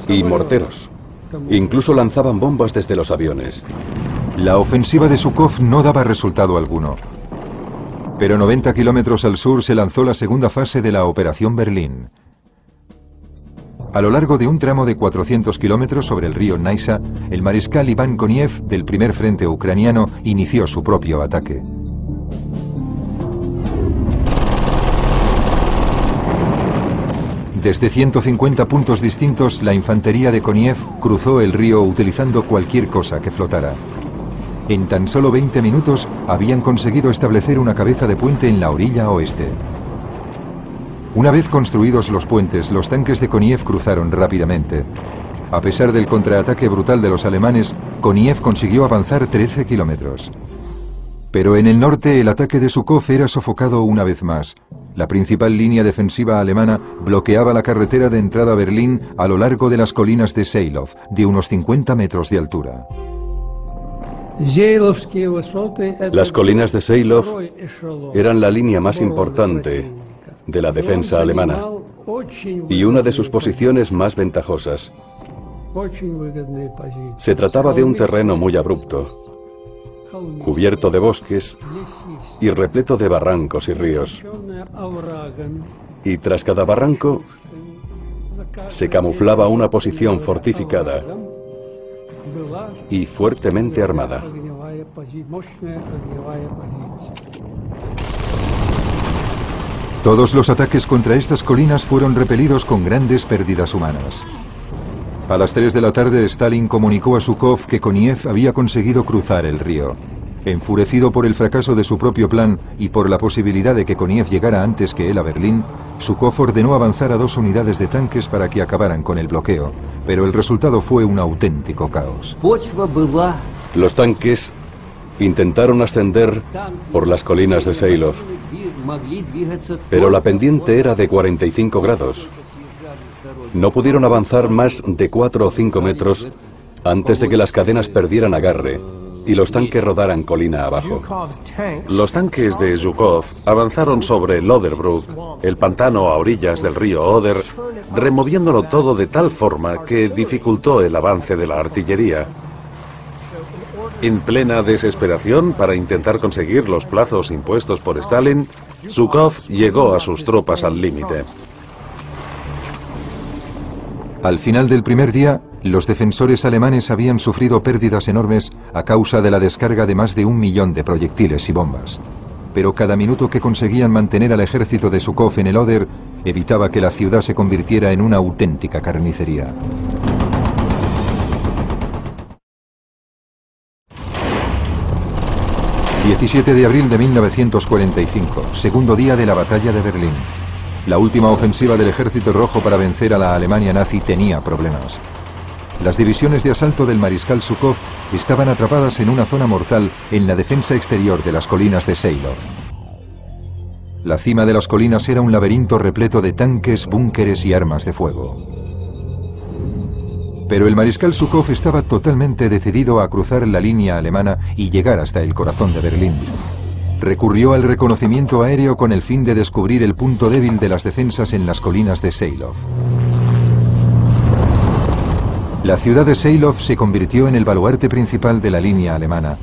y morteros. Incluso lanzaban bombas desde los aviones. La ofensiva de Zhukov no daba resultado alguno. Pero 90 kilómetros al sur se lanzó la segunda fase de la Operación Berlín. A lo largo de un tramo de 400 kilómetros sobre el río Naisa, el mariscal Iván Koniev, del primer frente ucraniano, inició su propio ataque. Desde 150 puntos distintos, la infantería de Koniev cruzó el río utilizando cualquier cosa que flotara. En tan solo 20 minutos habían conseguido establecer una cabeza de puente en la orilla oeste. Una vez construidos los puentes, los tanques de Koniev cruzaron rápidamente. A pesar del contraataque brutal de los alemanes, Koniev consiguió avanzar 13 kilómetros. Pero en el norte el ataque de Zhukov era sofocado una vez más. La principal línea defensiva alemana bloqueaba la carretera de entrada a Berlín a lo largo de las colinas de Seilov, de unos 50 metros de altura. Las colinas de Seilov eran la línea más importante de la defensa alemana y una de sus posiciones más ventajosas. Se trataba de un terreno muy abrupto, cubierto de bosques y repleto de barrancos y ríos. Y tras cada barranco se camuflaba una posición fortificada y fuertemente armada. Todos los ataques contra estas colinas fueron repelidos con grandes pérdidas humanas. A las 3 de la tarde, Stalin comunicó a Zhukov que Koniev había conseguido cruzar el río. Enfurecido por el fracaso de su propio plan y por la posibilidad de que Koniev llegara antes que él a Berlín, Zhukov ordenó avanzar a 2 unidades de tanques para que acabaran con el bloqueo, pero el resultado fue un auténtico caos. Los tanques intentaron ascender por las colinas de Seilov, pero la pendiente era de 45 grados. No pudieron avanzar más de 4 o 5 metros antes de que las cadenas perdieran agarre y los tanques rodaran colina abajo. Los tanques de Zhukov avanzaron sobre Loderbruck, el pantano a orillas del río Oder, removiéndolo todo de tal forma que dificultó el avance de la artillería. En plena desesperación para intentar conseguir los plazos impuestos por Stalin, Zhukov llegó a sus tropas al límite. Al final del primer día, los defensores alemanes habían sufrido pérdidas enormes a causa de la descarga de más de 1 millón de proyectiles y bombas. Pero cada minuto que conseguían mantener al ejército de Zhukov en el Oder evitaba que la ciudad se convirtiera en una auténtica carnicería. ...17 de abril de 1945, segundo día de la batalla de Berlín. La última ofensiva del Ejército Rojo para vencer a la Alemania nazi tenía problemas. Las divisiones de asalto del mariscal Zhukov estaban atrapadas en una zona mortal en la defensa exterior de las colinas de Seilov. La cima de las colinas era un laberinto repleto de tanques, búnkeres y armas de fuego. Pero el mariscal Zhukov estaba totalmente decidido a cruzar la línea alemana y llegar hasta el corazón de Berlín. Recurrió al reconocimiento aéreo con el fin de descubrir el punto débil de las defensas en las colinas de Seilov. La ciudad de Seilov se convirtió en el baluarte principal de la línea alemana.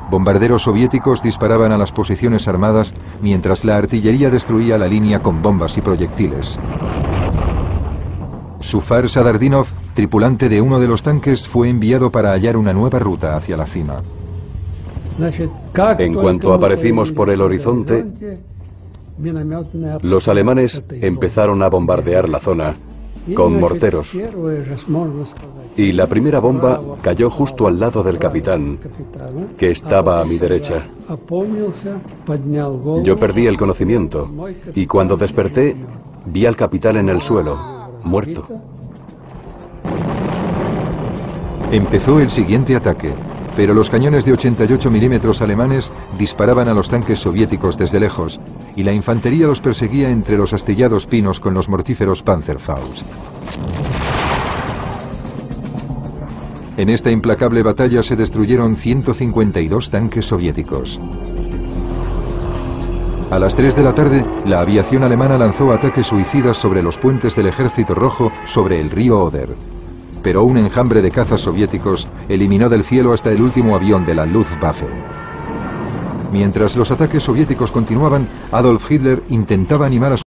Bombarderos soviéticos disparaban a las posiciones armadas mientras la artillería destruía la línea con bombas y proyectiles. Zufar Sadardinov, tripulante de uno de los tanques, fue enviado para hallar una nueva ruta hacia la cima. En cuanto aparecimos por el horizonte, los alemanes empezaron a bombardear la zona con morteros. Y la primera bomba cayó justo al lado del capitán, que estaba a mi derecha. Yo perdí el conocimiento y cuando desperté vi al capitán en el suelo, muerto. Empezó el siguiente ataque, pero los cañones de 88 milímetros alemanes disparaban a los tanques soviéticos desde lejos y la infantería los perseguía entre los astillados pinos con los mortíferos Panzerfaust. En esta implacable batalla se destruyeron 152 tanques soviéticos. A las 3 de la tarde, la aviación alemana lanzó ataques suicidas sobre los puentes del Ejército Rojo sobre el río Oder. pero un enjambre de cazas soviéticos eliminó del cielo hasta el último avión de la Luftwaffe. Mientras los ataques soviéticos continuaban, Adolf Hitler intentaba animar a